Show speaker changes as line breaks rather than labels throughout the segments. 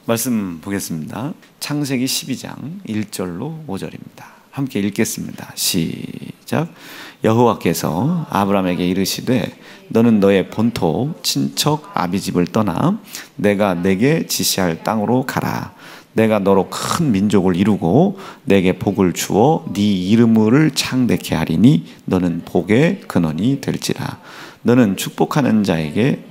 말씀 보겠습니다. 창세기 12장 1절로 5절입니다. 함께 읽겠습니다. 시작. 여호와께서 아브라함에게 이르시되 너는 너의 본토 친척 아비집을 떠나 내가 내게 지시할 땅으로 가라. 내가 너로 큰 민족을 이루고 내게 복을 주어 네 이름을 창대케 하리니 너는 복의 근원이 될지라. 너는 축복하는 자에게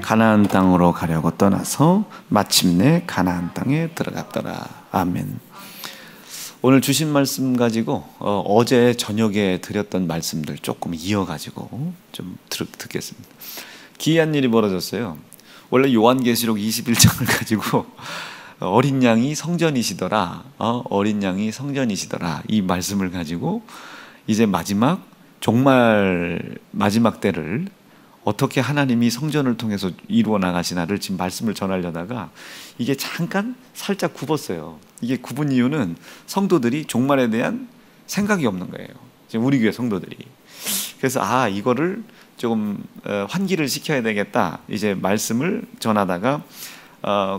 가나안 땅으로 가려고 떠나서 마침내 가나안 땅에 들어갔더라. 아멘. 오늘 주신 말씀 가지고 어제 저녁에 드렸던 말씀들 조금 이어가지고 좀 듣겠습니다. 기이한 일이 벌어졌어요. 원래 요한계시록 21장을 가지고 어린 양이 성전이시더라, 어린 양이 성전이시더라, 이 말씀을 가지고 이제 정말 마지막 때를 어떻게 하나님이 성전을 통해서 이루어 나가시나를 지금 말씀을 전하려다가 이게 잠깐 살짝 굽었어요. 이게 굽은 이유는 성도들이 종말에 대한 생각이 없는 거예요. 지금 우리 교회 성도들이. 그래서 이거를 조금 환기를 시켜야 되겠다. 이제 말씀을 전하다가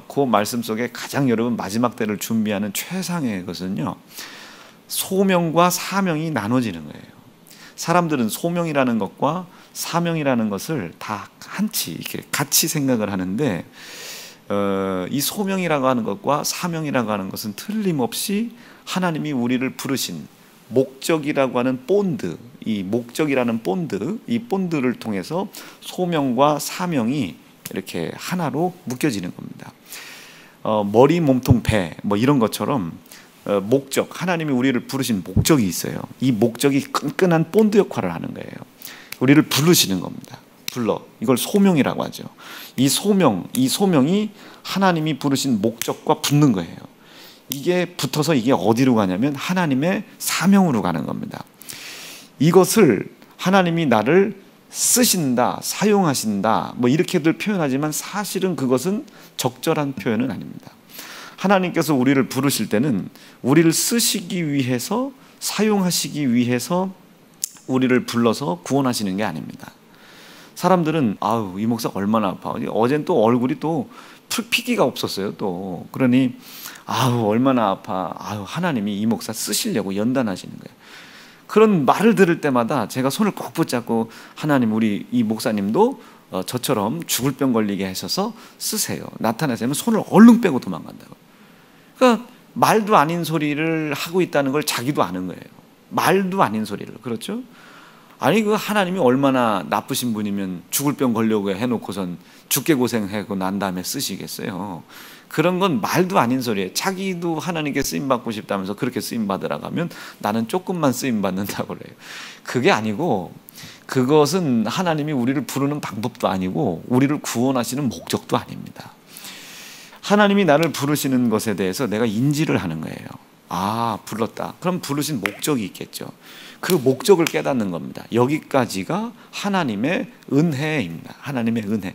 그 말씀 속에 가장 여러분 마지막 때를 준비하는 최상의 것은요, 소명과 사명이 나눠지는 거예요. 사람들은 소명이라는 것과 사명이라는 것을 다 이렇게 같이 생각을 하는데, 이 소명이라고 하는 것과 사명이라고 하는 것은 틀림없이 하나님이 우리를 부르신 목적이라고 하는 본드, 이 목적이라는 본드, 이 본드를 통해서 소명과 사명이 이렇게 하나로 묶여지는 겁니다. 머리, 몸통, 배 이런 것처럼 목적, 하나님이 우리를 부르신 목적이 있어요. 이 목적이 끈끈한 본드 역할을 하는 거예요. 우리를 부르시는 겁니다. 이걸 소명이라고 하죠. 이 소명이 하나님이 부르신 목적과 붙는 거예요. 이게 붙어서 이게 어디로 가냐면 하나님의 사명으로 가는 겁니다. 이것을 하나님이 나를 쓰신다, 사용하신다 이렇게들 표현하지만 사실은 그것은 적절한 표현은 아닙니다. 하나님께서 우리를 부르실 때는 우리를 쓰시기 위해서, 사용하시기 위해서 우리를 불러서 구원하시는 게 아닙니다. 사람들은 이 목사 얼마나 아파, 어젠 또 얼굴이 또 피기가 없었어요. 또 그러니 얼마나 아파, 하나님이 이 목사 쓰시려고 연단하시는 거예요. 그런 말을 들을 때마다 제가 손을 꼭 붙잡고, 하나님 우리 이 목사님도 저처럼 죽을 병 걸리게 하셔서 쓰세요. 나타나시면 손을 얼른 빼고 도망간다고. 그러니까 말도 아닌 소리를 하고 있다는 걸 자기도 아는 거예요. 말도 아닌 소리를. 그렇죠? 아니 그 하나님이 얼마나 나쁘신 분이면 죽을 병 걸려고 해놓고선 죽게 고생하고 난 다음에 쓰시겠어요. 그런 건 말도 아닌 소리예요. 자기도 하나님께 쓰임받고 싶다면서 그렇게 쓰임받으라고 하면 나는 조금만 쓰임받는다고 그래요. 그게 아니고, 그것은 하나님이 우리를 부르는 방법도 아니고 우리를 구원하시는 목적도 아닙니다. 하나님이 나를 부르시는 것에 대해서 내가 인지를 하는 거예요. 불렀다. 그럼 부르신 목적이 있겠죠. 그 목적을 깨닫는 겁니다. 여기까지가 하나님의 은혜입니다. 하나님의 은혜.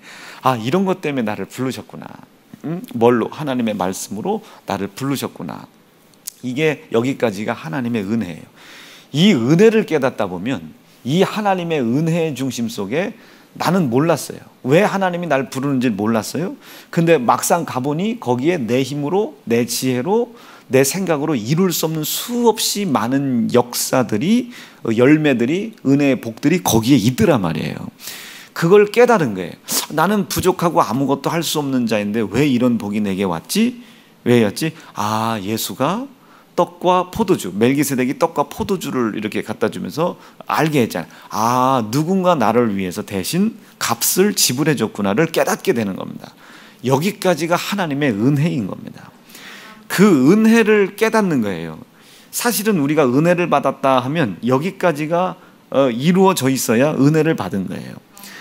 이런 것 때문에 나를 부르셨구나. 뭘로? 하나님의 말씀으로 나를 부르셨구나. 이게 여기까지가 하나님의 은혜예요. 이 은혜를 깨닫다 보면 이 하나님의 은혜의 중심 속에 나는 몰랐어요. 왜 하나님이 날 부르는지 몰랐어요. 근데 막상 가보니 거기에 내 힘으로, 내 지혜로, 내 생각으로 이룰 수 없는 수없이 많은 역사들이, 열매들이, 은혜의 복들이 거기에 있더란 말이에요. 그걸 깨달은 거예요. 나는 부족하고 아무것도 할 수 없는 자인데 왜 이런 복이 내게 왔지? 왜였지? 예수가 떡과 포도주, 멜기세덱이 떡과 포도주를 이렇게 갖다 주면서 알게 했잖아요. 누군가 나를 위해서 대신 값을 지불해 줬구나를 깨닫게 되는 겁니다. 여기까지가 하나님의 은혜인 겁니다. 그 은혜를 깨닫는 거예요. 사실은 우리가 은혜를 받았다 하면 여기까지가 이루어져 있어야 은혜를 받은 거예요.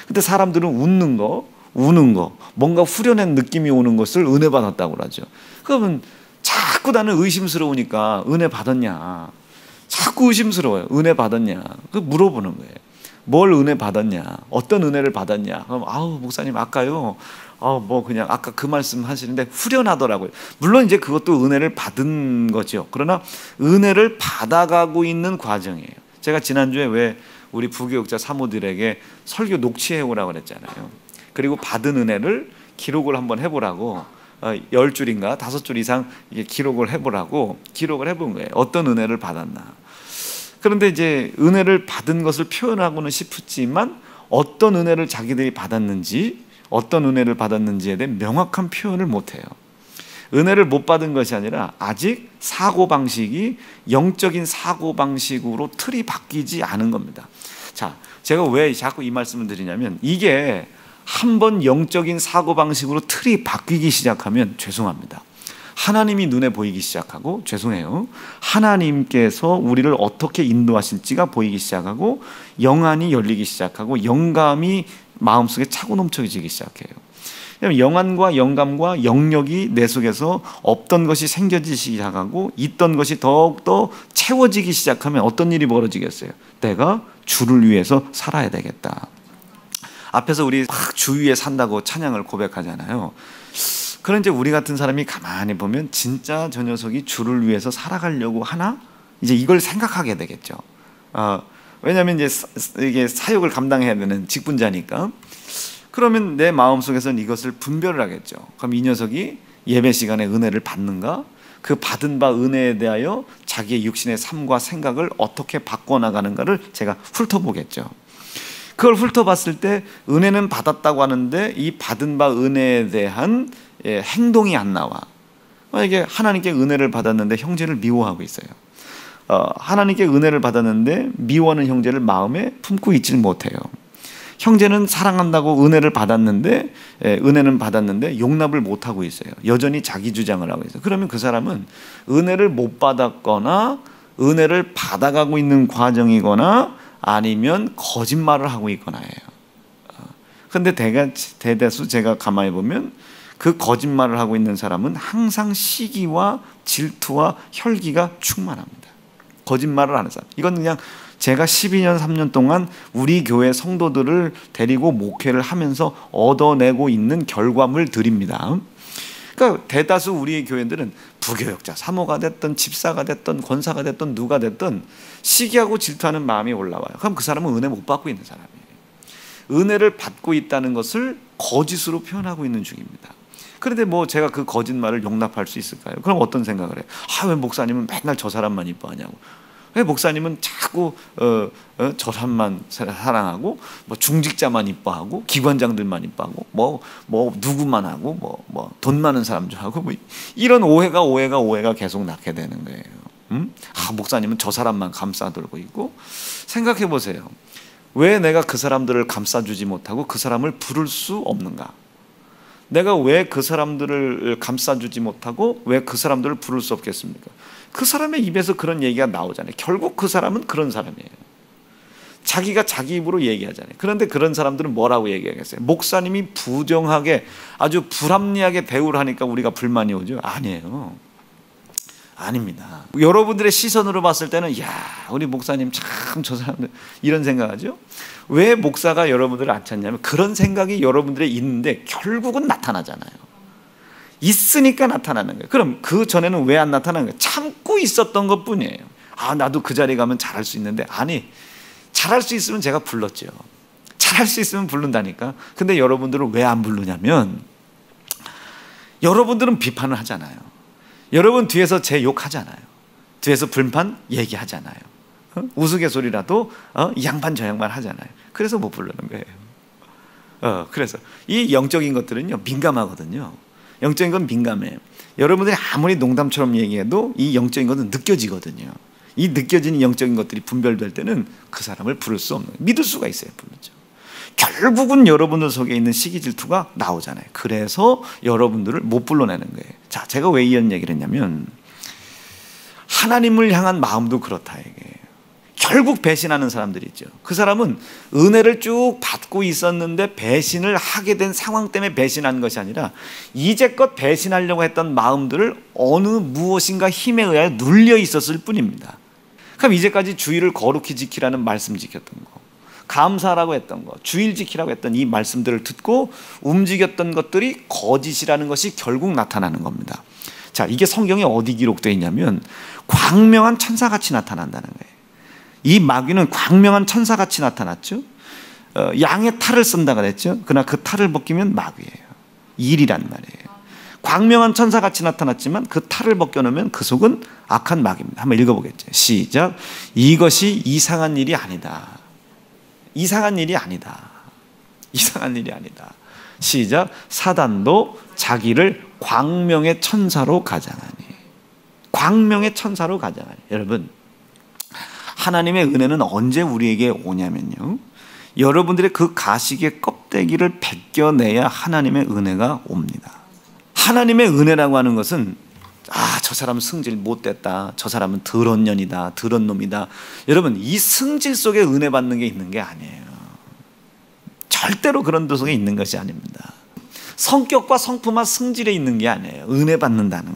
근데 사람들은 웃는 거, 우는 거, 뭔가 후련한 느낌이 오는 것을 은혜 받았다고 하죠. 그러면 자꾸 나는 의심스러우니까 은혜 받았냐, 자꾸 의심스러워요. 은혜 받았냐, 그 물어보는 거예요. 뭘 은혜 받았냐, 어떤 은혜를 받았냐. 그럼 아우 목사님 아까요, 뭐 그냥 아까 그 말씀 하시는데 후련하더라고요. 물론 이제 그것도 은혜를 받은 거죠. 그러나 은혜를 받아가고 있는 과정이에요. 제가 지난주에 왜 우리 부교육자 사모들에게 설교 녹취해 오라고 그랬잖아요. 그리고 받은 은혜를 기록을 한번 해보라고 10줄인가 5줄 이상 이게 기록을 해보라고 기록을 해본 거예요. 어떤 은혜를 받았나. 그런데 이제 은혜를 받은 것을 표현하고는 싶었지만 어떤 은혜를 자기들이 받았는지, 어떤 은혜를 받았는지에 대해 명확한 표현을 못해요. 은혜를 못 받은 것이 아니라 아직 사고방식이 영적인 사고방식으로 틀이 바뀌지 않은 겁니다. 자, 제가 왜 자꾸 이 말씀을 드리냐면, 이게 한번 영적인 사고방식으로 틀이 바뀌기 시작하면 죄송합니다, 하나님이 눈에 보이기 시작하고, 죄송해요, 하나님께서 우리를 어떻게 인도하실지가 보이기 시작하고, 영안이 열리기 시작하고, 영감이 마음속에 차고 넘쳐지기 시작해요. 영안과 영감과 영역이 내 속에서 없던 것이 생겨지기 시작하고 있던 것이 더욱더 채워지기 시작하면 어떤 일이 벌어지겠어요? 내가 주를 위해서 살아야 되겠다. 앞에서 우리 막 주 위에 산다고 찬양을 고백하잖아요. 그런데 우리 같은 사람이 가만히 보면 진짜 저 녀석이 주를 위해서 살아가려고 하나? 이제 이걸 생각하게 되겠죠. 왜냐하면 이제 이게 사역을 감당해야 되는 직분자니까. 그러면 내 마음속에서는 이것을 분별을 하겠죠. 그럼 이 녀석이 예배 시간에 은혜를 받는가? 그 받은 바 은혜에 대하여 자기의 육신의 삶과 생각을 어떻게 바꿔나가는가를 제가 훑어보겠죠. 그걸 훑어봤을 때 은혜는 받았다고 하는데 이 받은 바 은혜에 대한 행동이 안 나와. 만약에 하나님께 은혜를 받았는데 형제를 미워하고 있어요. 하나님께 은혜를 받았는데 미워하는 형제를 마음에 품고 있질 못해요. 형제는 사랑한다고 은혜를 받았는데, 은혜는 받았는데 용납을 못하고 있어요. 여전히 자기 주장을 하고 있어요. 그러면 그 사람은 은혜를 못 받았거나 은혜를 받아가고 있는 과정이거나 아니면 거짓말을 하고 있거나예요. 그런데 대다수 제가 가만히 보면 그 거짓말을 하고 있는 사람은 항상 시기와 질투와 혈기가 충만합니다. 거짓말을 하는 사람. 이건 그냥 제가 12년 3년 동안 우리 교회 성도들을 데리고 목회를 하면서 얻어내고 있는 결과물들입니다. 그러니까 대다수 우리의 교회들은 부교역자, 사모가 됐든 집사가 됐든 권사가 됐든 누가 됐든 시기하고 질투하는 마음이 올라와요. 그럼 그 사람은 은혜 못 받고 있는 사람이에요. 은혜를 받고 있다는 것을 거짓으로 표현하고 있는 중입니다. 그런데 뭐 제가 그 거짓말을 용납할 수 있을까요? 그럼 어떤 생각을 해요? 왜 목사님은 맨날 저 사람만 이뻐하냐고. 왜 목사님은 자꾸 저 사람만 사랑하고, 뭐 중직자만 이뻐하고, 기관장들만 이뻐하고, 뭐 누구만 하고, 뭐 돈 많은 사람들 하고, 뭐 이런 오해가 계속 낳게 되는 거예요. 목사님은 저 사람만 감싸들고 있고. 생각해 보세요. 왜 내가 그 사람들을 감싸주지 못하고 그 사람을 부를 수 없는가? 내가 왜 그 사람들을 감싸주지 못하고 왜 그 사람들을 부를 수 없겠습니까? 그 사람의 입에서 그런 얘기가 나오잖아요. 결국 그 사람은 그런 사람이에요. 자기가 자기 입으로 얘기하잖아요. 그런데 그런 사람들은 뭐라고 얘기하겠어요? 목사님이 부정하게 아주 불합리하게 대우를 하니까 우리가 불만이 오죠? 아니에요. 아닙니다. 여러분들의 시선으로 봤을 때는 야, 우리 목사님 참 저 사람들 이런 생각하죠? 왜 목사가 여러분들을 안 찾냐면 그런 생각이 여러분들에 있는데 결국은 나타나잖아요. 있으니까 나타나는 거예요. 그럼 그 전에는 왜 안 나타나는 거예요? 참고 있었던 것뿐이에요. 나도 그 자리에 가면 잘할 수 있는데. 아니, 잘할 수 있으면 제가 불렀죠. 잘할 수 있으면 부른다니까. 근데 여러분들은 왜 안 부르냐면 여러분들은 비판을 하잖아요. 여러분 뒤에서 제 욕하잖아요. 뒤에서 불판 얘기하잖아요. 우스갯소리라도 이 양반 저 양반 하잖아요. 그래서 못 부르는 거예요. 그래서 이 영적인 것들은요 민감하거든요. 영적인 건 민감해요. 여러분들이 아무리 농담처럼 얘기해도 이 영적인 것은 느껴지거든요. 이 느껴지는 영적인 것들이 분별될 때는 그 사람을 부를 수 없는 거예요. 믿을 수가 있어야 부르죠. 결국은 여러분들 속에 있는 시기 질투가 나오잖아요. 그래서 여러분들을 못 불러내는 거예요. 자, 제가 왜 이런 얘기를 했냐면 하나님을 향한 마음도 그렇다 이게. 결국 배신하는 사람들이 있죠. 그 사람은 은혜를 쭉 받고 있었는데 배신을 하게 된 상황 때문에 배신한 것이 아니라 이제껏 배신하려고 했던 마음들을 어느 무엇인가 힘에 의하여 눌려 있었을 뿐입니다. 그럼 이제까지 주의를 거룩히 지키라는 말씀 지켰던 거, 감사하라고 했던 거, 주일 지키라고 했던 이 말씀들을 듣고 움직였던 것들이 거짓이라는 것이 결국 나타나는 겁니다. 자, 이게 성경에 어디 기록되어 있냐면 광명한 천사같이 나타난다는 거예요. 이 마귀는 광명한 천사같이 나타났죠. 양의 탈을 쓴다 그랬죠. 그러나 그 탈을 벗기면 마귀예요. 일이란 말이에요. 광명한 천사같이 나타났지만 그 탈을 벗겨놓으면 그 속은 악한 마귀입니다. 한번 읽어보겠죠. 시작. 이것이 이상한 일이 아니다. 이상한 일이 아니다. 이상한 일이 아니다. 시작. 사단도 자기를 광명의 천사로 가장하니. 광명의 천사로 가장하니. 여러분, 하나님의 은혜는 언제 우리에게 오냐면요, 여러분들의 그 가식의 껍데기를 벗겨내야 하나님의 은혜가 옵니다. 하나님의 은혜라고 하는 것은 저 사람은 승질 못됐다, 저 사람은 더러운 년이다, 더러운 놈이다. 여러분, 이 승질 속에 은혜 받는 게 있는 게 아니에요. 절대로 그런 데 속에 있는 것이 아닙니다. 성격과 성품과 승질에 있는 게 아니에요. 은혜를 받는다는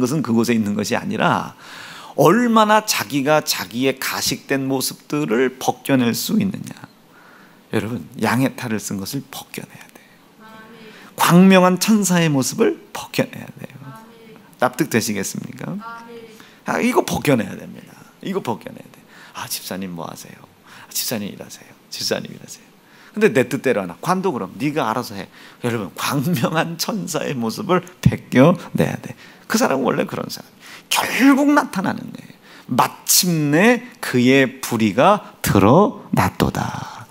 것은 그곳에 있는 것이 아니라 얼마나 자기가 자기의 가식된 모습들을 벗겨낼 수 있느냐. 여러분, 양의 탈을 쓴 것을 벗겨내야 돼요. 광명한 천사의 모습을 벗겨내야 돼요. 납득되시겠습니까? 이거 벗겨내야 됩니다. 이거 벗겨내야 돼요. 집사님 뭐 하세요? 집사님 일하세요. 집사님 일하세요. 근데 내 뜻대로 하나. 관도 그럼 네가 알아서 해. 여러분, 광명한 천사의 모습을 벗겨내야 돼. 그 사람은 원래 그런 사람. 결국 나타나는 거예요. 마침내 그의 불의가 드러났도다.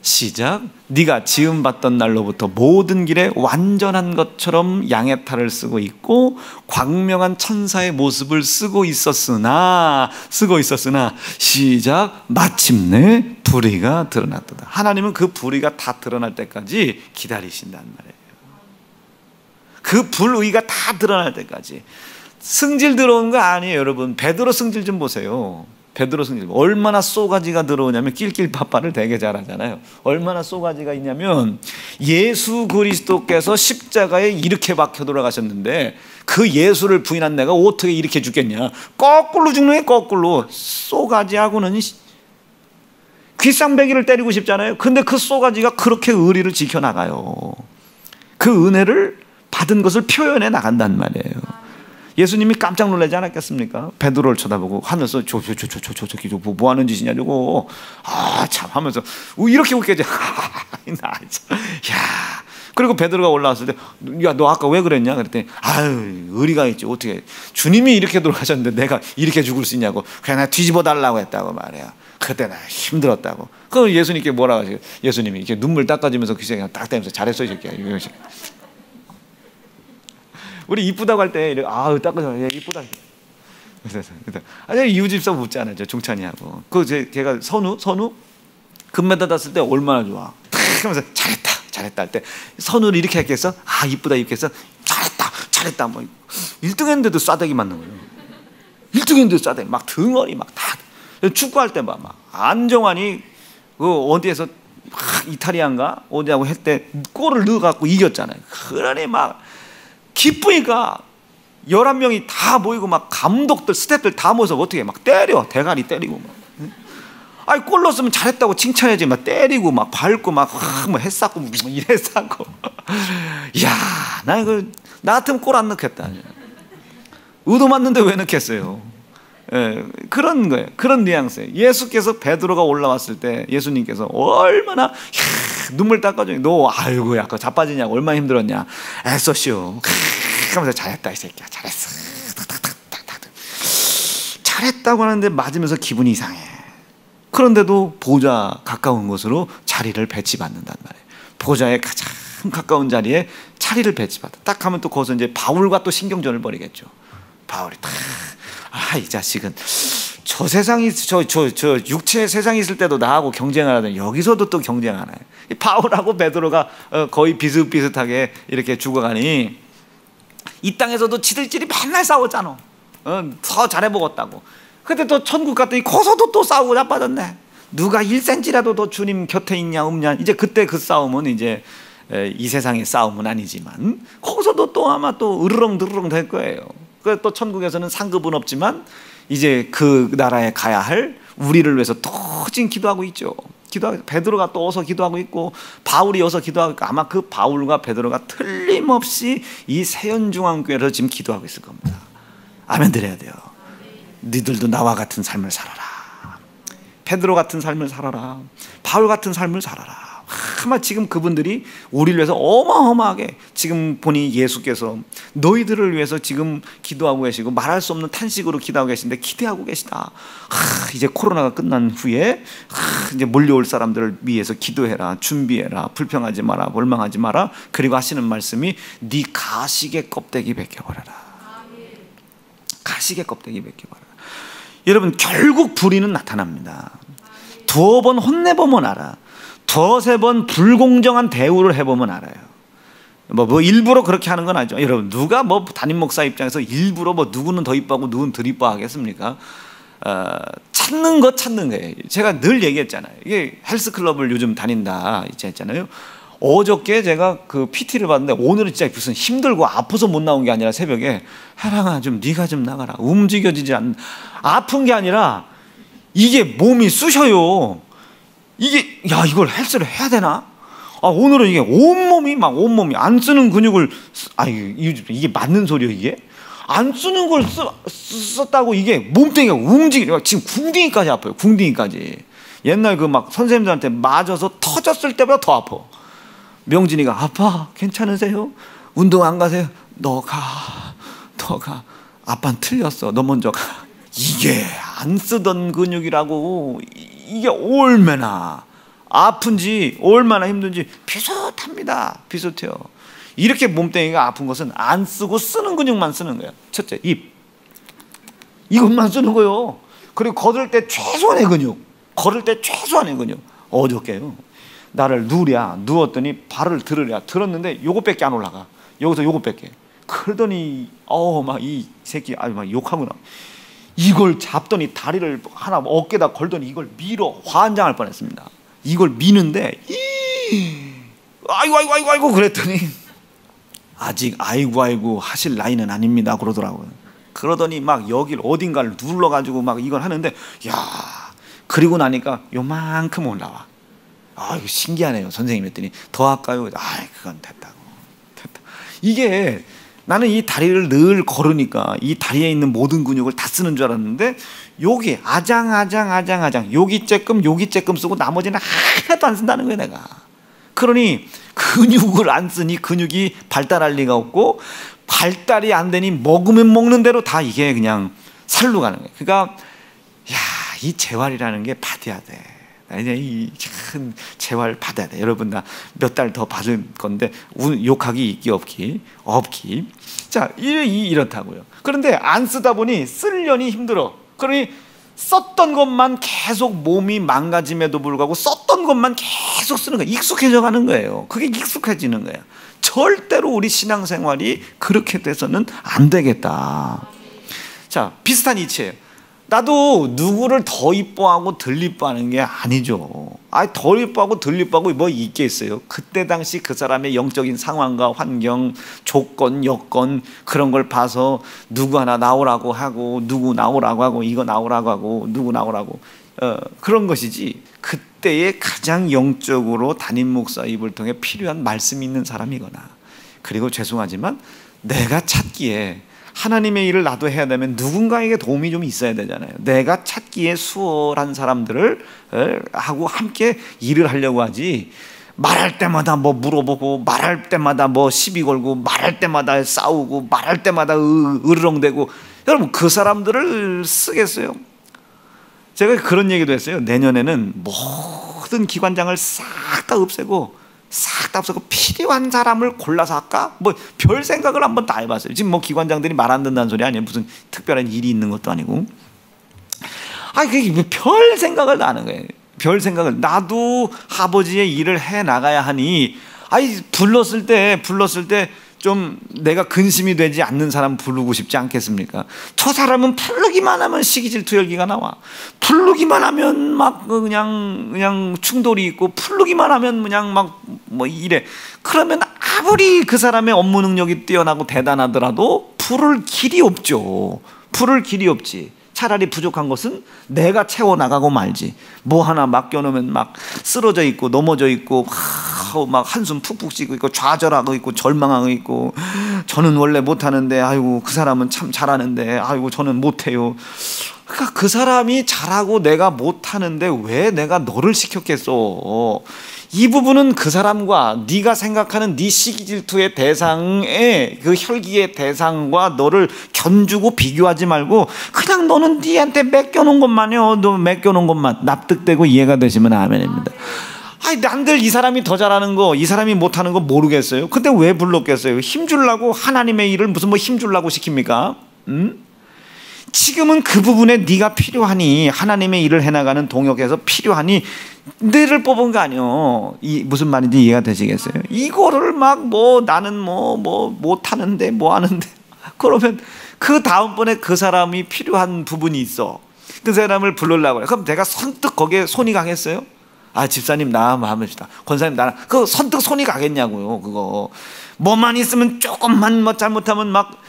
시작. 네가 지음받던 날로부터 모든 길에 완전한 것처럼 양의 탈을 쓰고 있고 광명한 천사의 모습을 쓰고 있었으나 시작. 마침내 불의가 드러났도다. 하나님은 그 불의가 다 드러날 때까지 기다리신단 말이에요. 그 불의가 다 드러날 때까지. 승질 들어온 거 아니에요, 여러분. 베드로 승질 좀 보세요. 베드로 승질 얼마나 쏘가지가 들어오냐면 낄낄빠빠를 되게 잘하잖아요. 얼마나 쏘가지가 있냐면 예수 그리스도께서 십자가에 이렇게 박혀 돌아가셨는데 그 예수를 부인한 내가 어떻게 이렇게 죽겠냐. 거꾸로 죽는 게 거꾸로. 쏘가지하고는 귓상배기를 때리고 싶잖아요. 근데 그 쏘가지가 그렇게 의리를 지켜나가요. 그 은혜를 받은 것을 표현해 나간단 말이에요. 예수님이 깜짝 놀라지 않았겠습니까? 베드로를 쳐다보고 하면서 저기 뭐 하는 짓이냐 저거. 참 하면서 이렇게 웃겠지. 야. 그리고 베드로가 올라왔을 때, 야, 너 아까 왜 그랬냐? 그랬더니 의리가 있지. 어떻게 주님이 이렇게 돌아가셨는데 내가 이렇게 죽을 수 있냐고. 그냥 나 뒤집어 달라고 했다고 말이야. 그때 나 힘들었다고. 그럼 예수님께 뭐라고 하세요? 예수님이 이렇게 눈물 닦아주면서 귀신이 딱 대면서 잘했어 이 새끼야. 우리 이쁘다고 할 때 닦아줘. 이쁘다. 이웃집사 묻잖아요. 저 종찬이하고. 걔가 선우 금메달 땄을 때 얼마나 좋아. 탁 하면서 잘했다 할 때 선우를 이렇게 했겠어? 이쁘다 이렇게 했어? 잘했다. 뭐 1등 했는데도 싸대기 맞는 거예요. 1등 했는데도 싸대기 막 등어리 막 다. 축구할 때 막 안정환이 어디에서 이탈리아인가 어디하고 할 때 골을 넣어갖고 이겼잖아요. 그러니 막 기쁘니까 11명이 다 모이고 막 감독들 스태프들 다 모여서 어떻게 막 때려. 대가리 때리고 막. 골 넣었으면 잘했다고 칭찬해야지. 막 때리고 막 밟고 막 했었고 이랬었고. 야, 나 같으면 골 안 넣겠다. 의도 맞는데 왜 넣겠어요? 그런 거예요. 그런 뉘앙스예요. 예수께서 베드로가 올라왔을 때 예수님께서 얼마나 눈물 닦아주니 너 아까 자빠지냐고 얼마나 힘들었냐. 애써쇼 하면서 잘했다 이 새끼야. 잘했어. 잘했다고 하는데 맞으면서 기분이 이상해. 그런데도 보좌 가까운 곳으로 자리를 배치받는단 말이에요. 보좌에 가장 가까운 자리에 자리를 배치받아. 딱 하면 또 거기서 이제 바울과 또 신경전을 벌이겠죠. 바울이 딱 이 자식은 저 세상이 저 육체 세상에 있을 때도 나하고 경쟁을 하더니 여기서도 또 경쟁하네. 바울하고 베드로가 거의 비슷비슷하게 이렇게 죽어가니 이 땅에서도 지들끼리 맨날 싸웠잖아. 더 잘해 먹었다고. 근데 또 천국 갔더니 거기서도 또 싸우고 자빠졌네. 누가 1cm라도 더 주님 곁에 있냐 없냐. 이제 그때 그 싸움은 이제 이 세상의 싸움은 아니지만 거기서도 또 아마 또 으르렁드르렁 될 거예요. 그래서 또 천국에서는 상급은 없지만 이제 그 나라에 가야 할 우리를 위해서 또 지금 기도하고 있죠. 베드로가 또 어서 기도하고 있고 바울이 어서 기도하고 있고 아마 그 바울과 베드로가 틀림없이 이 세연중앙교회에서 지금 기도하고 있을 겁니다. 아멘 드려야 돼요. 너희들도 나와 같은 삶을 살아라. 베드로 같은 삶을 살아라. 바울 같은 삶을 살아라. 아마 지금 그분들이 우리를 위해서 어마어마하게 지금 보니 예수께서 너희들을 위해서 지금 기도하고 계시고 말할 수 없는 탄식으로 기도하고 계신데 기대하고 계시다. 이제 코로나가 끝난 후에 이제 몰려올 사람들을 위해서 기도해라. 준비해라. 불평하지 마라. 원망하지 마라. 그리고 하시는 말씀이 네 가시의 껍데기 벗겨버려라. 가시의 껍데기 벗겨버려라. 여러분 결국 불의는 나타납니다. 두어 번 혼내보면 알아. 두세 번 불공정한 대우를 해보면 알아요. 뭐 일부러 그렇게 하는 건 아니죠. 여러분 누가 뭐 담임 목사 입장에서 일부러 뭐 누구는 더 이뻐하고 누구는 덜 이뻐하겠습니까? 찾는 거예요. 제가 늘 얘기했잖아요. 이게 헬스클럽을 요즘 다닌다 했잖아요. 어저께 제가 그 PT를 봤는데 오늘은 진짜 무슨 힘들고 아파서 못 나온 게 아니라 새벽에 하랑아 좀 네가 좀 나가라. 움직여지지 않는 아픈 게 아니라 이게 몸이 쑤셔요. 이게 야 이걸 헬스를 해야 되나? 오늘은 이게 온몸이 안 쓰는 근육을 이게 맞는 소리요 이게? 안 쓰는 걸 썼다고 이게 몸뚱이가 움직여. 지금 궁둥이까지 아파요. 궁둥이까지. 옛날 그 막 선생님들한테 맞아서 터졌을 때보다 더 아파. 명진이가 아빠 괜찮으세요? 운동 안 가세요? 너 가. 아빠는 틀렸어. 너 먼저 가. 이게 안 쓰던 근육이라고. 이게 얼마나 아픈지 얼마나 힘든지 비슷합니다. 비슷해요. 이렇게 몸뚱이가 아픈 것은 안 쓰고 쓰는 근육만 쓰는 거예요. 첫째 입 이것만 쓰는 거예요. 그리고 걸을 때 최소한의 근육 어저께요 나를 누웠더니 발을 들었는데 요것밖에 안 올라가. 여기서 요것밖에. 그러더니 막 이 새끼 막 욕하구나. 이걸 잡더니 다리를 하나 어깨다 걸더니 이걸 밀어 환장할 뻔했습니다. 이걸 미는데 아이고 그랬더니 아직 아이고 하실 나이는 아닙니다 그러더라고요. 그러더니 막 여길 어딘가를 눌러가지고 막 이걸 하는데 그리고 나니까 요만큼 올라와. 이거 신기하네요 선생님 했더니 더 할까요? 그건 됐다. 이게 나는 이 다리를 늘 걸으니까 이 다리에 있는 모든 근육을 다 쓰는 줄 알았는데 여기 아장 여기 쬐끔 쓰고 나머지는 하나도 안 쓴다는 거예요 내가. 그러니 근육을 안 쓰니 근육이 발달할 리가 없고 발달이 안 되니 먹으면 먹는 대로 다 이게 그냥 살로 가는 거예요. 그러니까 이 재활이라는 게 받아야 돼. 이 큰 재활 받아야 돼. 여러분 나 몇 달 더 받을 건데 욕하기 있기 없기. 자 이렇다고요. 그런데 안 쓰다 보니 쓰려니 힘들어. 그러니 썼던 것만 계속 몸이 망가짐에도 불구하고 썼던 것만 계속 쓰는 거예요. 익숙해져 가는 거예요. 그게 익숙해지는 거예요. 절대로 우리 신앙생활이 그렇게 돼서는 안 되겠다. 자 비슷한 이치예요. 나도 누구를 더 이뻐하고 덜 이뻐하는 게 아니죠. 덜 이뻐하고 덜 이뻐하고 뭐 있겠어요. 그때 당시 그 사람의 영적인 상황과 환경, 조건, 여건 그런 걸 봐서 누구 하나 나오라고 하고 누구 나오라고 하고 이거 나오라고 하고 누구 나오라고 그런 것이지. 그때의 가장 영적으로 담임 목사 입을 통해 필요한 말씀이 있는 사람이거나 그리고 죄송하지만 내가 찾기에 하나님의 일을 나도 해야 되면 누군가에게 도움이 좀 있어야 되잖아요. 내가 찾기에 수월한 사람들을 하고 함께 일을 하려고 하지 말할 때마다 뭐 물어보고 말할 때마다 뭐 시비 걸고 말할 때마다 싸우고 말할 때마다 으르렁대고 여러분 그 사람들을 쓰겠어요? 제가 그런 얘기도 했어요. 내년에는 모든 기관장을 싹 다 없애고 필요한 사람을 골라서 할까? 뭐 별 생각을 한번 다 해봤어요. 지금 뭐 기관장들이 말 안 듣는다는 소리 아니에요. 무슨 특별한 일이 있는 것도 아니고. 그게 별 생각을 다 하는 거예요. 별 생각을. 나도 아버지의 일을 해 나가야 하니 불렀을 때 좀 내가 근심이 되지 않는 사람 부르고 싶지 않겠습니까? 저 사람은 부르기만 하면 시기 질투 열기가 나와. 부르기만 하면 막 그냥 충돌이 있고, 부르기만 하면 그냥 막 뭐 이래. 그러면 아무리 그 사람의 업무 능력이 뛰어나고 대단하더라도 부를 길이 없죠. 부를 길이 없지. 차라리 부족한 것은 내가 채워나가고 말지. 뭐 하나 맡겨놓으면 막 쓰러져 있고 넘어져 있고 막 한숨 푹푹 쉬고 있고 좌절하고 있고 절망하고 있고, 저는 원래 못하는데 아이고 그 사람은 참 잘하는데 아이고 저는 못해요. 그러니까 그 사람이 잘하고 내가 못하는데 왜 내가 너를 시켰겠어. 이 부분은 그 사람과 네가 생각하는 네 시기질투의 대상의 그 혈기의 대상과 너를 견주고 비교하지 말고 그냥 너는 네한테 맡겨놓은 것만요. 너 맡겨놓은 것만 납득되고 이해가 되시면 아멘입니다. 아니 남들 이 사람이 더 잘하는 거, 이 사람이 못하는 거 모르겠어요. 근데 왜 불렀겠어요? 힘주려고 하나님의 일을 무슨 뭐 힘주려고 시킵니까? 지금은 그 부분에 네가 필요하니, 하나님의 일을 해나가는 동역에서 필요하니 너를 뽑은 거 아니요. 이 무슨 말인지 이해가 되시겠어요? 이거를 막 뭐 나는 뭐 못하는데 뭐 하는데 그러면 그 다음번에 그 사람이 필요한 부분이 있어. 그 사람을 부르려고 그래. 그럼 내가 선뜻 거기에 손이 가겠어요? 아 집사님 나 한번 합시다. 권사님 나랑 그 선뜻 손이 가겠냐고요. 그거 뭐만 있으면 조금만 뭐 잘못하면 막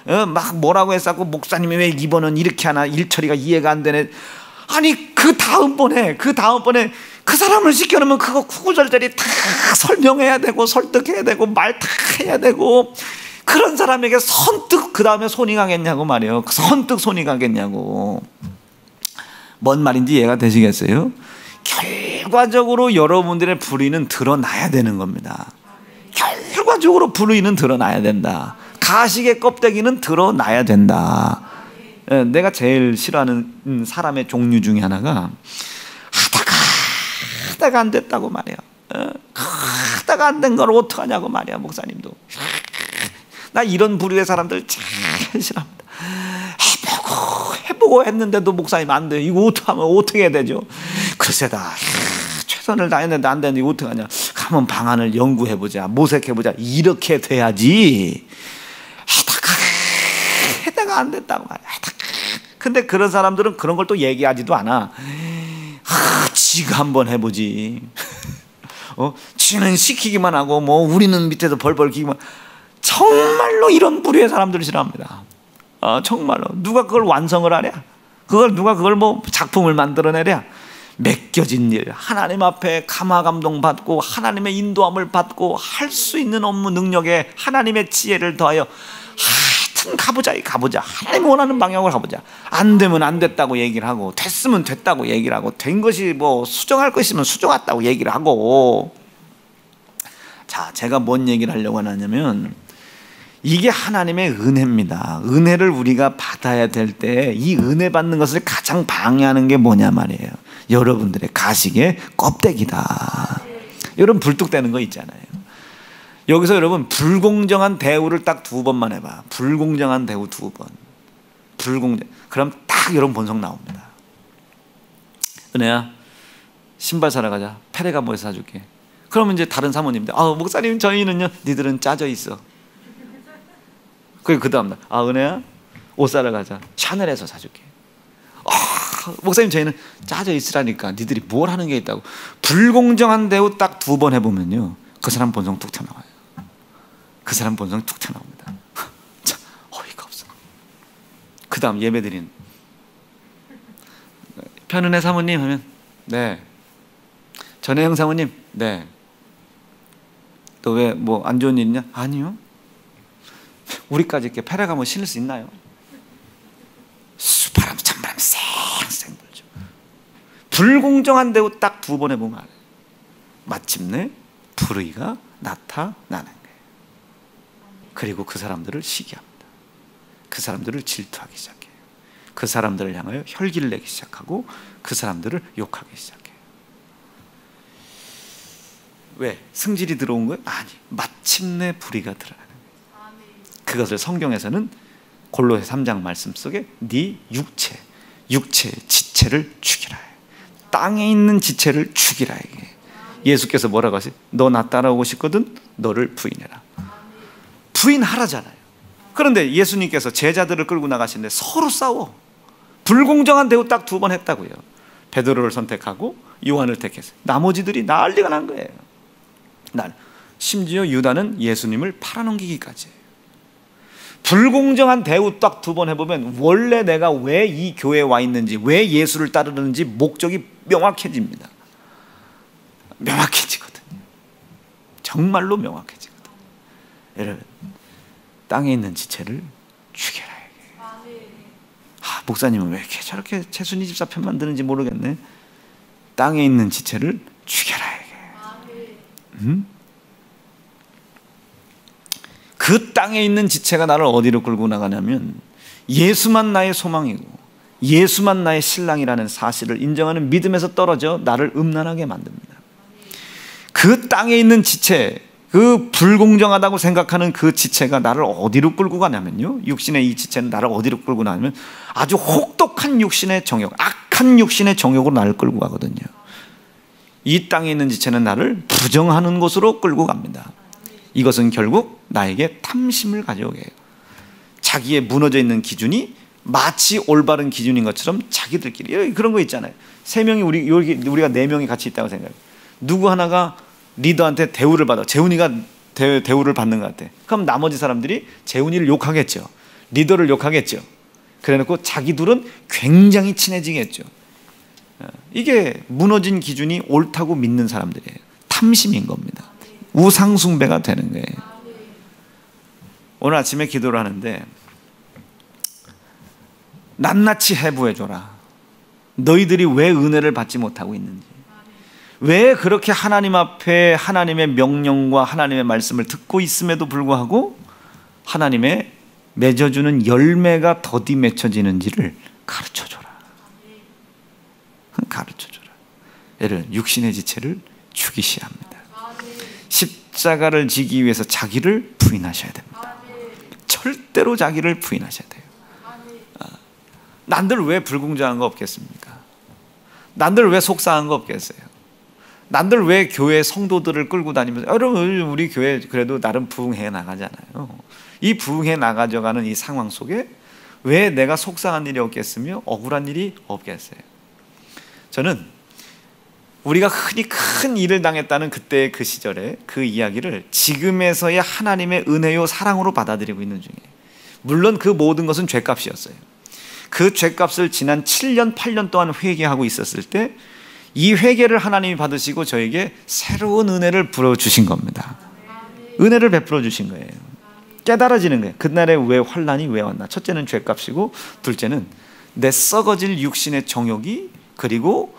뭐라고 했었고, 목사님이 왜 이번은 이렇게 하나, 일 처리가 이해가 안 되네. 아니 그 다음번에 그 사람을 시켜놓으면 그거 구구절절히 다 설명해야 되고 설득해야 되고 말 다 해야 되고, 그런 사람에게 선뜻 그 다음에 손이 가겠냐고 말이에요. 선뜻 손이 가겠냐고. 뭔 말인지 이해가 되시겠어요? 결과적으로 여러분들의 불의는 드러나야 되는 겁니다. 결과적으로 불의는 드러나야 된다. 가식의 껍데기는 드러나야 된다. 내가 제일 싫어하는 사람의 종류 중에 하나가 하다가 안 됐다고 말이야. 하다가 안 된 걸 어떡하냐고 말이야. 목사님도 나 이런 부류의 사람들 제일 싫어합니다. 해보고 했는데도 목사님 안 돼요. 이거 어떻게 해야 되죠? 글쎄다 최선을 다했는데 안 되는데 이거 어떡하냐. 한번 방안을 연구해보자, 모색해보자. 이렇게 돼야지. 해다가 안 됐다고 말이야. 근데 그런 사람들은 그런 걸 또 얘기하지도 않아. 지가 한번 해보지. 지는 시키기만 하고 뭐 우리는 밑에서 벌벌 기기만. 정말로 이런 부류의 사람들을 싫어합니다. 정말로 누가 그걸 완성을 하랴? 누가 그걸 뭐 작품을 만들어내랴? 맡겨진 일, 하나님 앞에 감화 감동 받고 하나님의 인도함을 받고 할 수 있는 업무 능력에 하나님의 지혜를 더하여 하여튼 가보자. 하나님 원하는 방향으로 가보자. 안 되면 안 됐다고 얘기를 하고, 됐으면 됐다고 얘기를 하고, 된 것이 뭐 수정할 것 있으면 수정했다고 얘기를 하고. 자, 제가 뭔 얘기를 하려고 하냐면 이게 하나님의 은혜입니다. 은혜를 우리가 받아야 될 때 이 은혜 받는 것을 가장 방해하는 게 뭐냐 말이에요. 여러분들의 가식의 껍데기다. 여러분 불뚝대는 거 있잖아요. 여기서 여러분 불공정한 대우를 딱 2번만 해봐. 불공정한 대우 2번. 그럼 딱 여러분 본성 나옵니다. 은혜야 신발 사러 가자. 페레가모에서 사줄게. 그러면 이제 다른 사모님들 목사님 저희는요. 니들은 짜져 있어. 그 다음날 은혜야 옷 사러 가자. 샤넬에서 사줄게. 목사님 저희는 짜져 있으라니까. 니들이 뭘 하는 게 있다고. 불공정한 대우 딱 2번 해보면요 그 사람 본성 툭 튀어나와요. 그 사람 본성 툭 튀어나옵니다. 참 어이가 없어. 그 다음 예배드린 편은혜 사모님 하면 네. 전혜영 사모님 네. 또 왜 뭐 안 좋은 일 있냐? 아니요. 우리까지 이렇게 페레가모 신을 수 있나요? 수바람 찬바람 쌩쌩 불죠. 불공정한 대우 딱 2번 해보면 알아요. 마침내 불의가 나타나는 거예요. 그리고 그 사람들을 시기합니다. 그 사람들을 질투하기 시작해요. 그 사람들을 향하여 혈기를 내기 시작하고 그 사람들을 욕하기 시작해요. 왜? 승질이 들어온 거예요? 아니, 마침내 불의가 드러나는 거예요. 그것을 성경에서는 골로새 3장 말씀 속에 네 육체의 지체를 죽이라. 땅에 있는 지체를 죽이라. 예수께서 뭐라고 하세요? 너 나 따라오고 싶거든 너를 부인해라. 부인하라잖아요. 그런데 예수님께서 제자들을 끌고 나가시는데 서로 싸워. 불공정한 대우 딱 2번 했다고요. 베드로를 선택하고 요한을 택했어요. 나머지들이 난리가 난 거예요. 심지어 유다는 예수님을 팔아넘기기까지. 불공정한 대우 딱 2번 해보면 원래 내가 왜 이 교회에 와 있는지, 왜 예수를 따르는지 목적이 명확해집니다. 명확해지거든요. 정말로 명확해지거든요. 여러분, 땅에 있는 지체를 죽여라. 목사님은 왜 이렇게 저렇게 최순희 집사 편 만드는지 모르겠네. 땅에 있는 지체를 죽여라. 그 땅에 있는 지체가 나를 어디로 끌고 나가냐면 예수만 나의 소망이고 예수만 나의 신랑이라는 사실을 인정하는 믿음에서 떨어져 나를 음란하게 만듭니다. 그 땅에 있는 지체, 그 불공정하다고 생각하는 그 지체가 나를 어디로 끌고 가냐면요, 육신의 이 지체는 나를 어디로 끌고 가냐면 아주 혹독한 육신의 정욕, 악한 육신의 정욕으로 나를 끌고 가거든요. 이 땅에 있는 지체는 나를 부정하는 곳으로 끌고 갑니다. 이것은 결국 나에게 탐심을 가져오게 해요. 자기의 무너져 있는 기준이 마치 올바른 기준인 것처럼 자기들끼리 그런 거 있잖아요. 3명이 우리가 4명이 같이 있다고 생각해요. 누구 하나가 리더한테 대우를 받아. 재훈이가 대우를 받는 것 같아. 그럼 나머지 사람들이 재훈이를 욕하겠죠. 리더를 욕하겠죠. 그래놓고 자기 둘은 굉장히 친해지겠죠. 이게 무너진 기준이 옳다고 믿는 사람들이에요. 탐심인 겁니다. 우상숭배가 되는 거예요. 오늘 아침에 기도를 하는데 낱낱이 해부해줘라. 너희들이 왜 은혜를 받지 못하고 있는지, 왜 그렇게 하나님 앞에 하나님의 명령과 하나님의 말씀을 듣고 있음에도 불구하고 하나님의 맺어주는 열매가 더디 맺혀지는지를 가르쳐줘라. 가르쳐줘라. 여러분, 육신의 지체를 죽이셔야 합니다. 십자가를 지기 위해서 자기를 부인하셔야 됩니다. 절대로 자기를 부인하셔야 돼요. 남들 왜 불공정한 거 없겠습니까? 남들 왜 속상한 거 없겠어요? 남들 왜 교회 성도들을 끌고 다니면서, 여러분 우리 교회 그래도 나름 부흥해 나가잖아요. 이 부흥해 나가져가는 이 상황 속에 왜 내가 속상한 일이 없겠으며 억울한 일이 없겠어요? 저는 우리가 흔히 큰 일을 당했다는 그때의 그 시절에 그 이야기를 지금에서야 하나님의 은혜요 사랑으로 받아들이고 있는 중이에요. 물론 그 모든 것은 죄값이었어요. 그 죄값을 지난 7년 8년 동안 회개하고 있었을 때 이 회개를 하나님이 받으시고 저에게 새로운 은혜를 부어주신 겁니다. 은혜를 베풀어 주신 거예요. 깨달아지는 거예요. 그날에 왜 환난이 왜 왔나. 첫째는 죄값이고, 둘째는 내 썩어질 육신의 정욕이, 그리고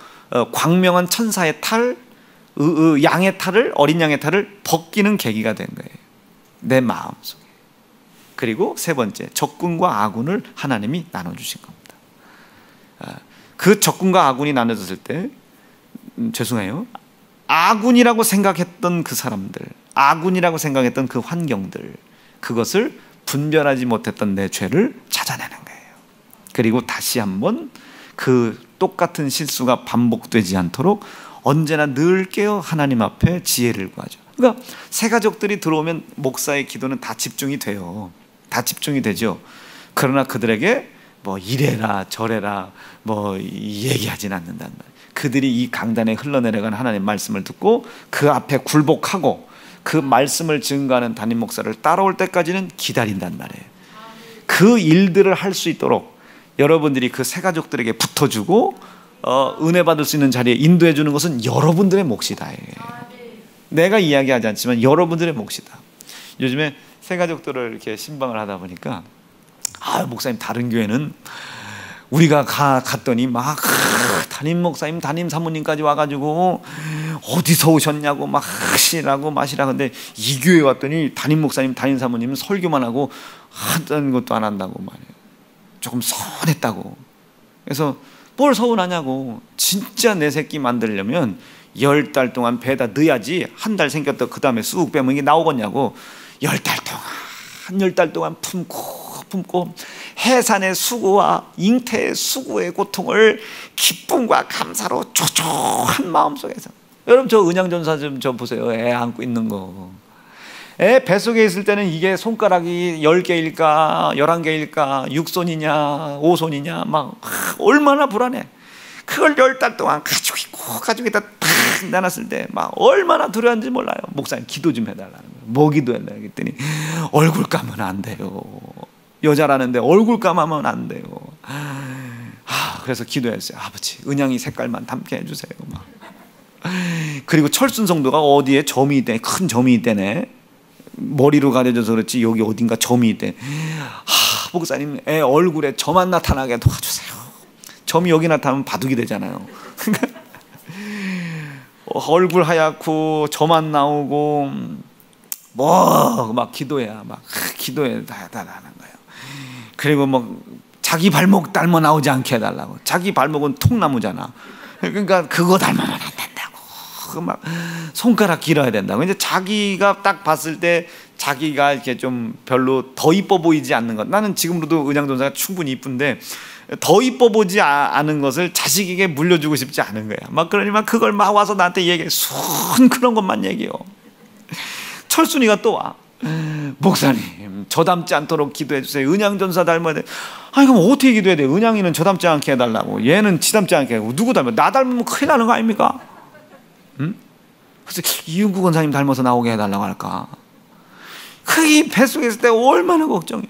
광명한 천사의 탈, 양의 탈을, 어린 양의 탈을 벗기는 계기가 된 거예요. 내 마음속에. 그리고 세 번째, 적군과 아군을 하나님이 나눠주신 겁니다. 그 적군과 아군이 나눠졌을 때, 죄송해요, 아군이라고 생각했던 그 사람들, 아군이라고 생각했던 그 환경들, 그것을 분별하지 못했던 내 죄를 찾아내는 거예요. 그리고 다시 한번 그 똑같은 실수가 반복되지 않도록 언제나 늘 깨어 하나님 앞에 지혜를 구하죠. 그러니까 새 가족들이 들어오면 목사의 기도는 다 집중이 돼요. 다 집중이 되죠. 그러나 그들에게 뭐 이래라 저래라 뭐 얘기하진 않는단 말이에요. 그들이 이 강단에 흘러내려간 하나님의 말씀을 듣고 그 앞에 굴복하고 그 말씀을 증거하는 담임 목사를 따라올 때까지는 기다린단 말이에요. 그 일들을 할 수 있도록 여러분들이 그 새 가족들에게 붙어주고 은혜 받을 수 있는 자리에 인도해 주는 것은 여러분들의 몫이다. 내가 이야기하지 않지만 여러분들의 몫이다. 요즘에 새 가족들을 이렇게 신방을 하다 보니까, 목사님 다른 교회는 우리가 갔더니 막 담임 목사님, 담임 사모님까지 와가지고 어디서 오셨냐고 막 하시라고 마시라. 근데 이 교회 왔더니 담임 목사님, 담임 사모님은 설교만 하고 하던 것도 안 한다고 말이에요. 조금 서운했다고. 그래서 뭘 서운하냐고. 진짜 내 새끼 만들려면 10달 동안 배에다 넣어야지. 한 달 생겼다 그 다음에 쑥 빼면 이게 나오겠냐고. 10달 동안 품고 해산의 수고와 잉태의 수고의 고통을 기쁨과 감사로 조조한 마음속에서. 여러분 저 은양전사 좀 보세요. 애 안고 있는 거. 애 뱃속에 있을 때는 이게 손가락이 10개일까 11개일까 6손이냐 5손이냐 막 얼마나 불안해. 그걸 10달 동안 가지고 있고 가지고 있다 탁 내놨을 때 막 얼마나 두려운지 몰라요. 목사님 기도 좀 해달라는 거예요. 뭐 기도해달라고 했더니 얼굴 까면 안 돼요. 여자라는데 얼굴 까면 안 돼요. 그래서 기도했어요. 아버지 은양이 색깔만 담게 해주세요. 막. 그리고 철순 성도가 어디에 점이 있대. 큰 점이 있대네. 머리로 가려져서 그렇지 여기 어딘가 점이 있대. 목사님 애 얼굴에 점만 나타나게 도와주세요. 점이 여기 나타나면 바둑이 되잖아요. 얼굴 하얗고 점만 나오고 뭐 막 기도해야 막 기도해 달라는 거예요. 그리고 뭐 자기 발목 닮아 나오지 않게 해달라고. 자기 발목은 통나무잖아. 그러니까 그거 닮으면 안 된다고. 막 손가락 길어야 된다고. 이제 자기가 딱 봤을 때 자기가 이렇게 좀 별로 더 이뻐 보이지 않는 것. 나는 지금으로도 은양전사가 충분히 이쁜데 더 이뻐 보지 않은 것을 자식에게 물려주고 싶지 않은 거야. 막 그러니까 그걸 막 와서 나한테 얘기해. 순 그런 것만 얘기해요. 철순이가 또 와. 목사님 저 닮지 않도록 기도해 주세요. 은양전사 닮아야 돼. 아니 그럼 어떻게 기도해야 돼? 은양이는 저 닮지 않게 해달라고. 얘는 지 닮지 않게 하고. 누구 닮아? 나 닮으면 큰일 나는 거 아닙니까? 응? 그래서 이은구 권사님 닮아서 나오게 해달라고 할까? 그 뱃속에 있을 때 얼마나 걱정이요.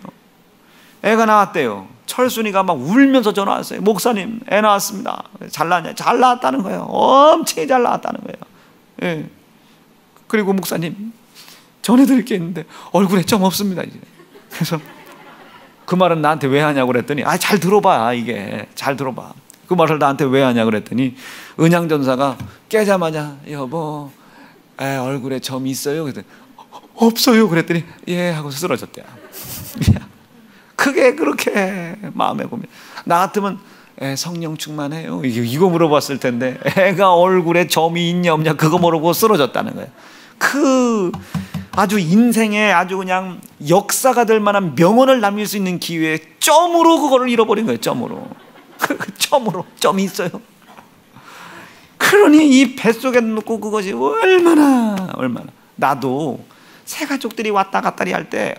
애가 나왔대요. 철순이가 막 울면서 전화 왔어요. 목사님 애 나왔습니다. 잘 나왔냐? 잘 나왔다는 거예요. 엄청 잘 나왔다는 거예요. 예. 그리고 목사님 전해드릴 게 있는데 얼굴에 점 없습니다 이제. 그래서 그 말은 나한테 왜 하냐고 그랬더니 잘 들어봐. 이게 잘 들어봐. 그 말을 나한테 왜 하냐고 그랬더니 은양전사가 깨자마자 여보 애 얼굴에 점 있어요? 그랬더니 없어요. 그랬더니 예 하고 쓰러졌대요. 크게 그렇게 마음에 보면 나 같으면 성령 충만해요 이거 물어봤을 텐데 애가 얼굴에 점이 있냐 없냐 그거 모르고 쓰러졌다는 거예요. 그 아주 인생에 아주 그냥 역사가 될 만한 명언을 남길 수 있는 기회에 점으로 그거를 잃어버린 거예요. 점으로 점이 있어요. 그러니 이 뱃속에 놓고 그것이 얼마나 나도 새 가족들이 왔다 갔다리 할 때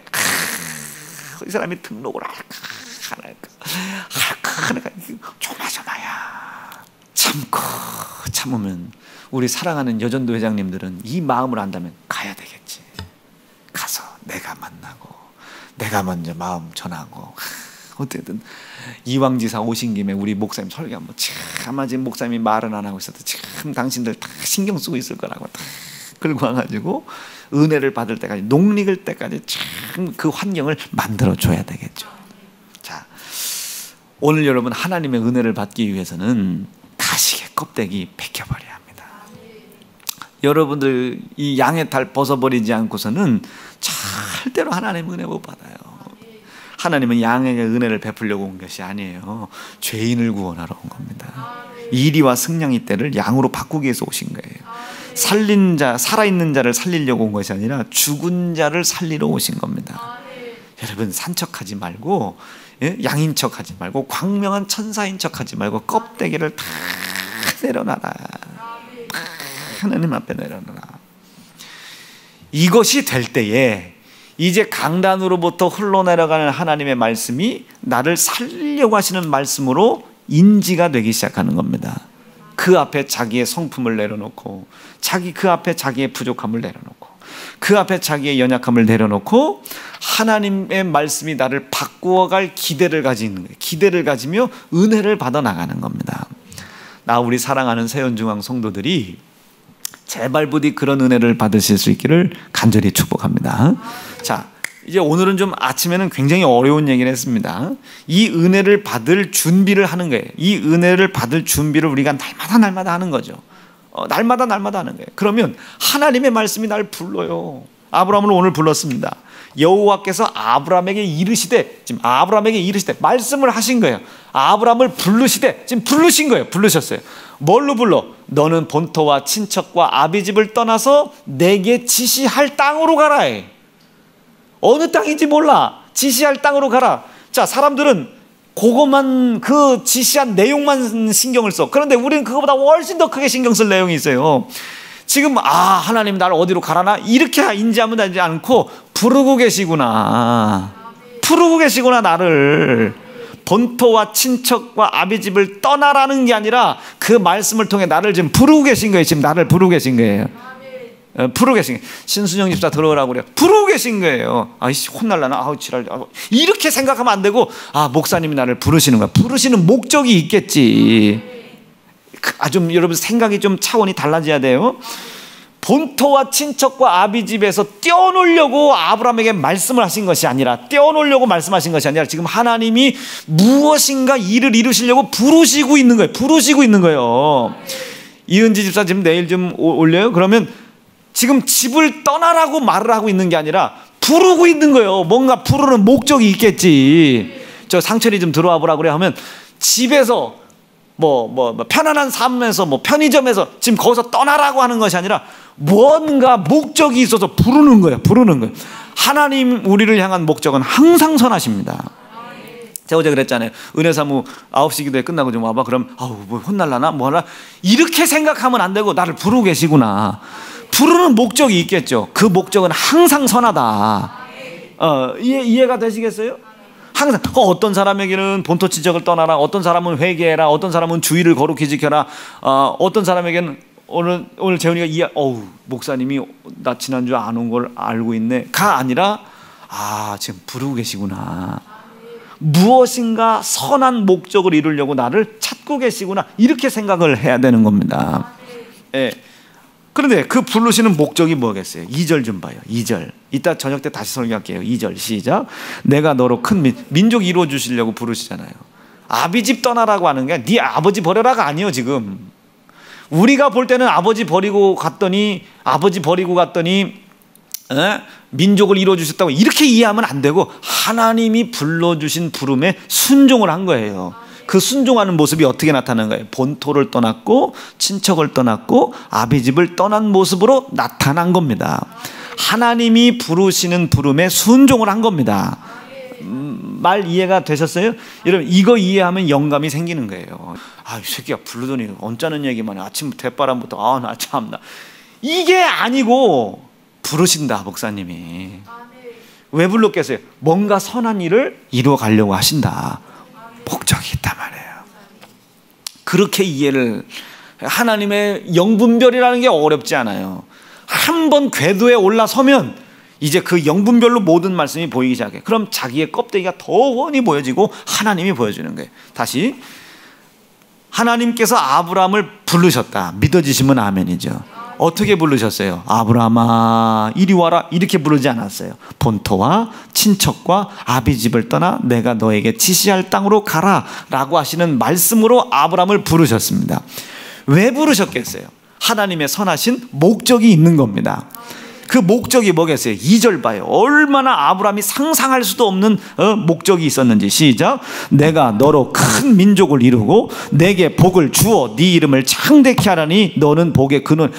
이 사람이 등록을 할까 조마조마야. 참으면 우리 사랑하는 여전도 회장님들은 이 마음을 안다면 가야 되겠지. 가서 내가 만나고 내가 먼저 마음 전하고 어쨌든 이왕지사 오신 김에 우리 목사님 설교 한번 참 아직 목사님이 말은 안 하고 있어도 참 당신들 다 신경 쓰고 있을 거라고 다 끌고 와가지고 은혜를 받을 때까지 녹익을 때까지 참 그 환경을 만들어 줘야 되겠죠. 자, 오늘 여러분 하나님의 은혜를 받기 위해서는 가식의 껍데기 벗겨버려야 합니다. 여러분들 이 양의 탈 벗어버리지 않고서는 절대로 하나님의 은혜 못 받아요. 하나님은 양에게 은혜를 베풀려고 온 것이 아니에요. 죄인을 구원하러 온 겁니다. 이리와 승냥이 떼를 양으로 바꾸기 위해서 오신 거예요. 살린 자, 살아있는 자를 살리려고 온 것이 아니라 죽은 자를 살리러 오신 겁니다. 여러분 산척하지 말고 양인 척하지 말고 광명한 천사인 척하지 말고 껍데기를 다 내려놔라. 다 하나님 앞에 내려놔라. 이것이 될 때에 이제 강단으로부터 흘러내려가는 하나님의 말씀이 나를 살리려고 하시는 말씀으로 인지가 되기 시작하는 겁니다. 그 앞에 자기의 성품을 내려놓고 그 앞에 자기의 부족함을 내려놓고 그 앞에 자기의 연약함을 내려놓고 하나님의 말씀이 나를 바꾸어갈 기대를 가지는 거예요. 기대를 가지며 은혜를 받아 나가는 겁니다. 우리 사랑하는 세연중앙 성도들이 제발 부디 그런 은혜를 받으실 수 있기를 간절히 축복합니다. 자, 이제 오늘은 좀 아침에는 굉장히 어려운 얘기를 했습니다. 이 은혜를 받을 준비를 하는 거예요. 이 은혜를 받을 준비를 우리가 날마다 하는 거죠. 날마다 하는 거예요. 그러면 하나님의 말씀이 날 불러요. 아브라함을 오늘 불렀습니다. 여호와께서 아브라함에게 이르시되, 지금 아브라함에게 이르시되 말씀을 하신 거예요. 아브라함을 부르시되, 지금 부르신 거예요. 부르셨어요. 뭘로 불러? 너는 본토와 친척과 아비집을 떠나서 내게 지시할 땅으로 가라 해. 어느 땅인지 몰라. 지시할 땅으로 가라. 자, 사람들은 그것만, 그 지시한 내용만 신경을 써. 그런데 우리는 그거보다 훨씬 더 크게 신경 쓸 내용이 있어요. 지금 하나님 나를 어디로 가라나 이렇게 인지하면 되지 않고 부르고 계시구나. 부르고 계시구나 나를. 본토와 친척과 아비 집을 떠나라는 게 아니라 그 말씀을 통해 나를 지금 부르고 계신 거예요. 지금 나를 부르고 계신 거예요. 부르고 계신 거예요. 신순영 집사 들어오라고 그래요. 부르고 계신 거예요. 아이씨 혼날라나 지랄. 이렇게 생각하면 안 되고 목사님이 나를 부르시는 거야. 부르시는 목적이 있겠지. 좀 여러분 생각이 좀 차원이 달라져야 돼요. 본토와 친척과 아비 집에서 떼어놓으려고 아브라함에게 말씀을 하신 것이 아니라, 떼어놓으려고 말씀하신 것이 아니라 지금 하나님이 무엇인가 일을 이루시려고 부르시고 있는 거예요. 부르시고 있는 거예요. 이은지 집사 지금 내일 좀 올려요. 그러면 지금 집을 떠나라고 말을 하고 있는 게 아니라 부르고 있는 거예요. 뭔가 부르는 목적이 있겠지. 저 상철이 좀 들어와 보라 그래 하면 집에서 편안한 삶에서 편의점에서 지금 거기서 떠나라고 하는 것이 아니라 뭔가 목적이 있어서 부르는 거예요. 부르는 거예요. 하나님 우리를 향한 목적은 항상 선하십니다. 제가 어제 그랬잖아요. 은혜사무 9시 기도회 끝나고 좀 와봐. 그럼 뭐 혼날라나 뭐 하나 이렇게 생각하면 안 되고 나를 부르고 계시구나. 부르는 목적이 있겠죠. 그 목적은 항상 선하다. 이해가 되시겠어요? 항상 어떤 사람에게는 본토 친척을 떠나라, 어떤 사람은 회개해라, 어떤 사람은 주의를 거룩히 지켜라, 어떤 사람에게는 오늘 재훈이가 목사님이 나 지난주 안 온 걸 알고 있네가 아니라 지금 부르고 계시구나. 무엇인가 선한 목적을 이루려고 나를 찾고 계시구나. 이렇게 생각을 해야 되는 겁니다. 예. 그런데 그 부르시는 목적이 뭐겠어요? 2절 좀 봐요. 2절. 이따 저녁 때 다시 설교할게요. 2절 시작. 내가 너로 큰 민족 이루어 주시려고 부르시잖아요. 아비 집 떠나라고 하는 게 네 아버지 버려라가 아니에요. 지금 우리가 볼 때는 아버지 버리고 갔더니 민족을 이루어 주셨다고 이렇게 이해하면 안 되고, 하나님이 불러주신 부름에 순종을 한 거예요. 그 순종하는 모습이 어떻게 나타나는 거예요? 본토를 떠났고 친척을 떠났고 아비 집을 떠난 모습으로 나타난 겁니다. 하나님이 부르시는 부름에 순종을 한 겁니다. 말 이해가 되셨어요? 여러분 이거 이해하면 영감이 생기는 거예요. 이 새끼가 부르더니 언짢은 얘기만 해. 아침부터 대바람부터 나 참나. 이게 아니고 부르신다. 목사님이 왜 불렀겠어요? 뭔가 선한 일을 이루어 가려고 하신다. 목적이 있단 말이에요. 그렇게 이해를, 하나님의 영분별이라는 게 어렵지 않아요. 한번 궤도에 올라서면 이제 그 영분별로 모든 말씀이 보이기 시작해. 그럼 자기의 껍데기가 더 훤히 보여지고 하나님이 보여주는 거예요. 다시 하나님께서 아브라함을 부르셨다. 믿어지시면 아멘이죠. 어떻게 부르셨어요? 아브라함아 이리 와라 이렇게 부르지 않았어요. 본토와 친척과 아비 집을 떠나 내가 너에게 지시할 땅으로 가라 라고 하시는 말씀으로 아브라함을 부르셨습니다. 왜 부르셨겠어요? 하나님의 선하신 목적이 있는 겁니다. 그 목적이 뭐겠어요? 2절 봐요. 얼마나 아브라함이 상상할 수도 없는 목적이 있었는지 시작. 내가 너로 큰 민족을 이루고 내게 복을 주어 네 이름을 창대케 하라니 너는 복의 근원.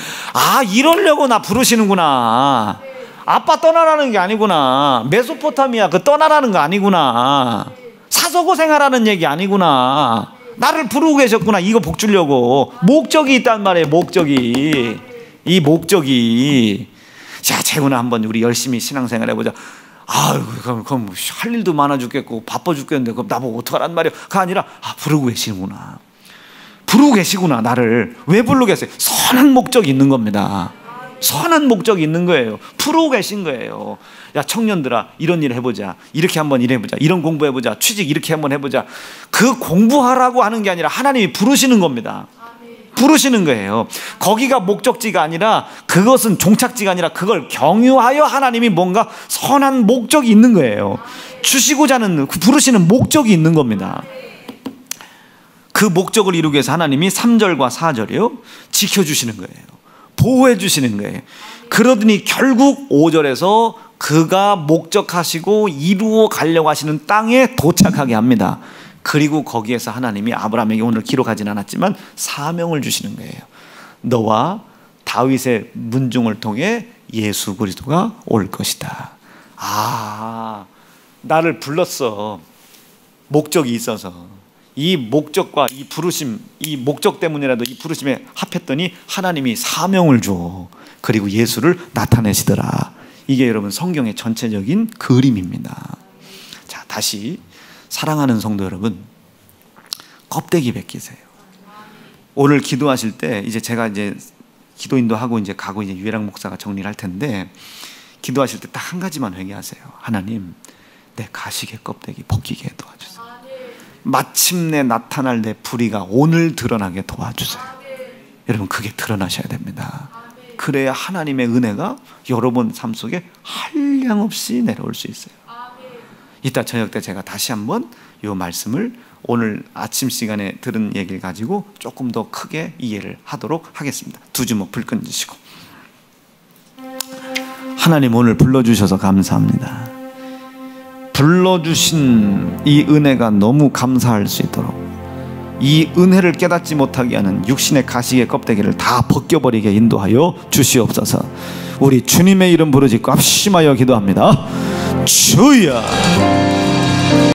이러려고 나 부르시는구나. 아빠 떠나라는 게 아니구나. 메소포타미아 떠나라는 거 아니구나. 사서 고생하라는 얘기 아니구나. 나를 부르고 계셨구나. 이거 복 주려고. 목적이 있단 말이에요. 목적이. 이 목적이. 자, 재훈아 한번 우리 열심히 신앙생활 해보자. 그럼 할 일도 많아 죽겠고 바빠 죽겠는데 그럼 나보고 어떡하란 말이야. 그가 아니라 부르고 계시구나. 부르고 계시구나. 나를 왜 부르고 계세요? 선한 목적이 있는 겁니다. 선한 목적이 있는 거예요. 부르고 계신 거예요. 야 청년들아 이런 일 해보자. 이렇게 한번 일해보자. 이런 공부해보자. 취직 이렇게 한번 해보자. 그 공부하라고 하는 게 아니라 하나님이 부르시는 겁니다. 부르시는 거예요. 거기가 목적지가 아니라, 그것은 종착지가 아니라 그걸 경유하여 하나님이 뭔가 선한 목적이 있는 거예요. 주시고자 하는 부르시는 목적이 있는 겁니다. 그 목적을 이루기 위해서 하나님이 3절과 4절이요 지켜주시는 거예요. 보호해 주시는 거예요. 그러더니 결국 5절에서 그가 목적하시고 이루어 가려고 하시는 땅에 도착하게 합니다. 그리고 거기에서 하나님이 아브라함에게 오늘 기록하진 않았지만 사명을 주시는 거예요. 너와 다윗의 문중을 통해 예수 그리스도가 올 것이다. 나를 불렀어. 목적이 있어서. 이 목적과 이 부르심, 이 목적 때문이라도 이 부르심에 합했더니 하나님이 사명을 줘. 그리고 예수를 나타내시더라. 이게 여러분 성경의 전체적인 그림입니다. 자, 다시 사랑하는 성도 여러분, 껍데기 벗기세요. 오늘 기도하실 때 이제 제가 이제 기도인도 하고 이제 가고 이제 유해랑 목사가 정리를 할 텐데, 기도하실 때 딱 한 가지만 회개하세요. 하나님, 내 가시의 껍데기 벗기게 도와주세요. 마침내 나타날 내 불의가 오늘 드러나게 도와주세요. 여러분, 그게 드러나셔야 됩니다. 그래야 하나님의 은혜가 여러분 삶 속에 한량없이 내려올 수 있어요. 이따 저녁 때 제가 다시 한번 이 말씀을 오늘 아침 시간에 들은 얘기를 가지고 조금 더 크게 이해를 하도록 하겠습니다. 두 주먹 불끈 쥐시고. 하나님, 오늘 불러주셔서 감사합니다. 불러주신 이 은혜가 너무 감사할 수 있도록 이 은혜를 깨닫지 못하게 하는 육신의 가시의 껍데기를 다 벗겨버리게 인도하여 주시옵소서. 우리 주님의 이름 부르짖고 합심하여 기도합니다. 주여.